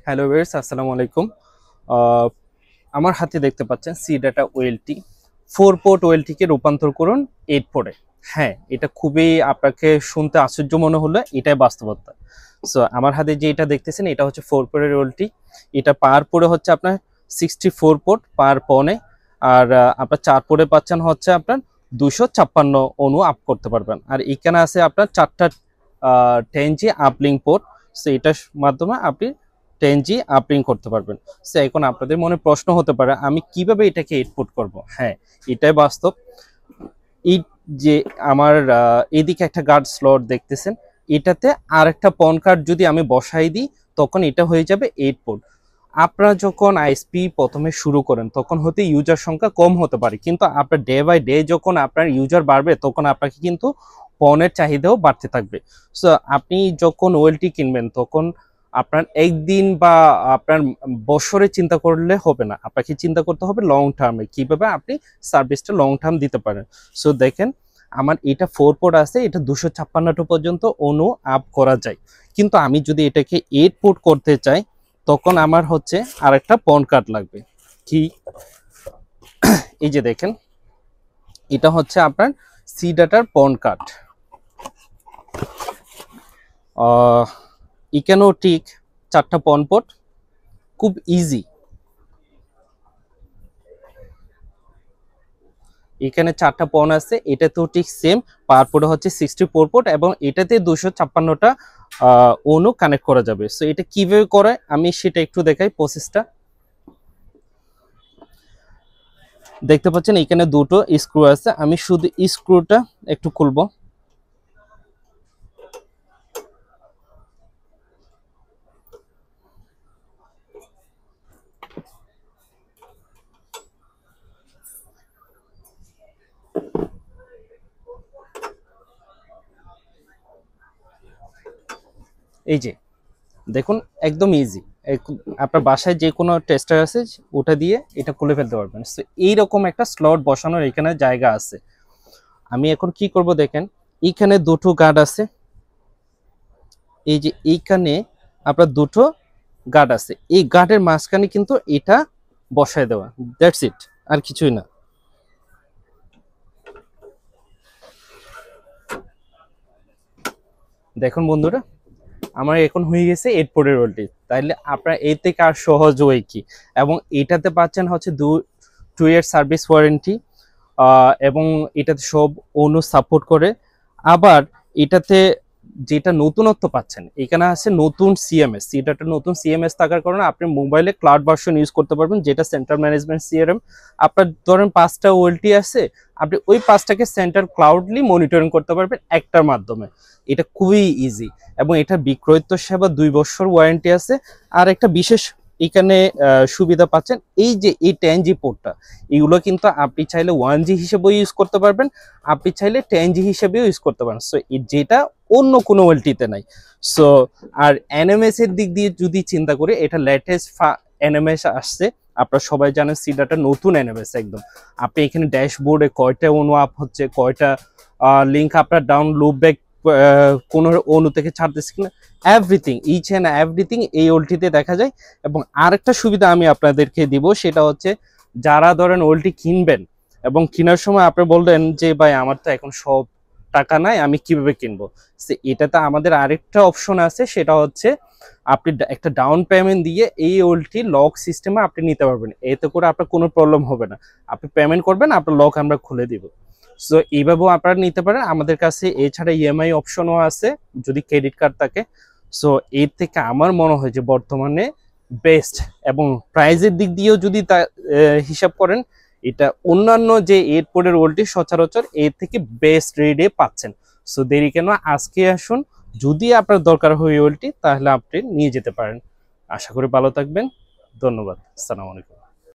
Hello viewers, আসসালামু আলাইকুম। আহ, আমার হাতে দেখতে পাচ্ছেন সি ডাটা ওয়েলটি 4 পোর্ট ওয়েলটিকে রূপান্তর করুন 8 পোর্টে। হ্যাঁ, এটা খুবই আপনাকে শুনতে আশ্চর্য মনে হলো, এটাই বাস্তবতা। সো আমার হাতে যে এটা দেখতেছেন এটা হচ্ছে 4 পোর্টের ওয়েলটি। এটা পার পোর্টে হচ্ছে আপনার 64 পোর্ট পার পনে। আর আপনার 4 পোর্টে পাচ্ছেন হচ্ছে আপনার 256 অণু আপ করতে পারবেন। আর এখানে আছে আপনার 4টা 10G আপলিং পোর্ট। সো এটার মাধ্যমে আপনি 10G আপলিং করতে পারবেন। সো এখন আপনাদের মনে প্রশ্ন হতে পারে আমি কিভাবে এটাকে ইনপুট করব। হ্যাঁ, এটাই বাস্তব। এই যে আমার এদিকে একটা গার্ড স্লট দেখতেছেন, এটাতে আর একটা পন কার্ড যদি আমি বসাই দিই তখন এটা হয়ে যাবে 8 পোর্ট। আপনারা যখন আইএসপি প্রথমে শুরু করেন তখন হতে ইউজার সংখ্যা কম হতে পারে, কিন্তু আপনার ডে বাই ডে যখন আপনার ইউজার বাড়বে তখন আপনাকে কিন্তু পনের চাহিদাও বাড়তে থাকবে। সো আপনি যখন ওয়েলটি কিনবেন তখন আপনার একদিন বা আপনার বছরে চিন্তা করলে হবে না, আপনাকে চিন্তা করতে হবে লং টার্মে কিভাবে আপনি সার্ভিসটা লং টার্ম দিতে পারেন। সো দেখেন আমার এটা 4 পোর্ট আছে, এটা 256টা পর্যন্ত অণু আপ করা যায়। কিন্তু আমি যদি এটাকে 8 পোর্ট করতে চাই তখন আমার হচ্ছে আরেকটা পন কার্ড লাগবে। কি, এই যে দেখেন এটা হচ্ছে আপনার সি ডাটার পন কার্ড। এখানেও ঠিক 4টা পন পোর্ট, খুব ইজি। এখানে 4টা পন আছে, এটাতেও ঠিক সেম। পার পোর্টে হচ্ছে 64 পোর্ট এবং এটাতে 256টা অণু কানেক্ট করা যাবে। সো এটা কিভাবে করে আমি সেটা একটু দেখাই প্রসেসটা। দেখতে পাচ্ছেন এখানে দুটো স্ক্রু আছে, আমি শুধু স্ক্রুটা একটু খুলবো। এই যে দেখুন, একদম ইজি। আপনার বাসায় যে কোনো টেস্টার আছে ওটা দিয়ে এটা খুলে ফেলতে পারবেন। সো এইরকম একটা স্লট বসানোর এখানে জায়গা আছে। আমি এখন কি করব দেখেন, এইখানে দুটো গার্ড আছে, এই যে এইখানে আপনার দুটো গার্ড আছে, এই গার্ডের মাঝখানে কিন্তু এটা বসায় দেওয়া, দ্যাটস ইট, আর কিছুই না। দেখুন বন্ধুরা, আমার এখন হয়ে গেছে 8 পোর্টের ওয়েলটি। তাইলে আপনার এর থেকে আর সহজ ওয়ে কি? এবং এটাতে পাচ্ছেন হচ্ছে 2 ইয়ার সার্ভিস ওয়ারেন্টি, এবং এটাতে সব অণু সাপোর্ট করে। আবার এটাতে যেটা নতুনত্ব পাচ্ছেন, এখানে আছে নতুন সিএমএস। এটাতে নতুন সিএমএস থাকার কারণে আপনি মোবাইলে ক্লাউড ভার্সন ইউজ করতে পারবেন, যেটা সেন্টার ম্যানেজমেন্ট সিআরএম। আপনার ধরেন 5টা ওয়েলটি আছে, আপনি ওই 5টাকে সেন্টার ক্লাউডলি মনিটরিং করতে পারবেন একটার মাধ্যমে। এটা খুবই ইজি এবং এটা বিক্রয়িত সেবা 2 বছর ওয়ারেন্টি আছে। আর একটা বিশেষ এখানে সুবিধা পাচ্ছেন, এই যে এই 10G পোর্টটা, এগুলো কিন্তু আপনি চাইলে 1G হিসেবেও ইউজ করতে পারবেন, আপনি চাইলে 10G হিসেবেও ইউজ করতে পারেন। সো যেটা অন্য কোনো ওয়েলটিতে নাই। সো আর এনএমএস এর দিক দিয়ে যদি চিন্তা করি, এটা লেটেস্ট এনএমএস আসছে। আপনারা সবাই জানেন সি ডাটা নতুন এনএমএস একদম। আপনি এখানে ড্যাশবোর্ডে কয়টা অনু আপ হচ্ছে, কয়টা লিঙ্ক আপনার ডাউন লুপ ব্যাক কোন অনু থেকে ছাড়তেছে কিনা, এভরিথিং, ইচ অ্যান্ড এভরিথিং এই ওলটিতে দেখা যায়। এবং আরেকটা সুবিধা আমি আপনাদেরকে দিব, সেটা হচ্ছে যারা ধরেন ওলটি কিনবেন এবং কেনার সময় আপনি বলবেন যে ভাই আমার তো এখন সব টাকা নাই, আমি কিভাবে কিনবো। এটাতে আমাদের আরেকটা অপশন আছে, সেটা হচ্ছে আপনি একটা ডাউন পেমেন্ট দিয়ে এই ওলটি লক সিস্টেমে আপনি নিতে পারবেন। এতে করে আপনার কোনো প্রবলেম হবে না, আপনি পেমেন্ট করবেন, আপনার লক আমরা খুলে দিব। সো এইভাবেও আপনারা নিতে পারেন আমাদের কাছে। এছাড়া ইএমআই অপশনও আছে যদি ক্রেডিট কার্ড থাকে। সো এর থেকে আমার মনে হয় যে বর্তমানে বেস্ট, এবং প্রাইজের দিক দিয়েও যদি তা হিসাব করেন, এটা অন্যান্য যে 8 পোর্টের ওল্টি সচরাচর এর থেকে বেস্ট রেটে পাচ্ছেন। সো দেরি কেন, আজকে আসুন, যদি আপনার দরকার হয় ওল্টি তাহলে আপনি নিয়ে যেতে পারেন। আশা করি ভালো থাকবেন। ধন্যবাদ। আসসালামু আলাইকুম।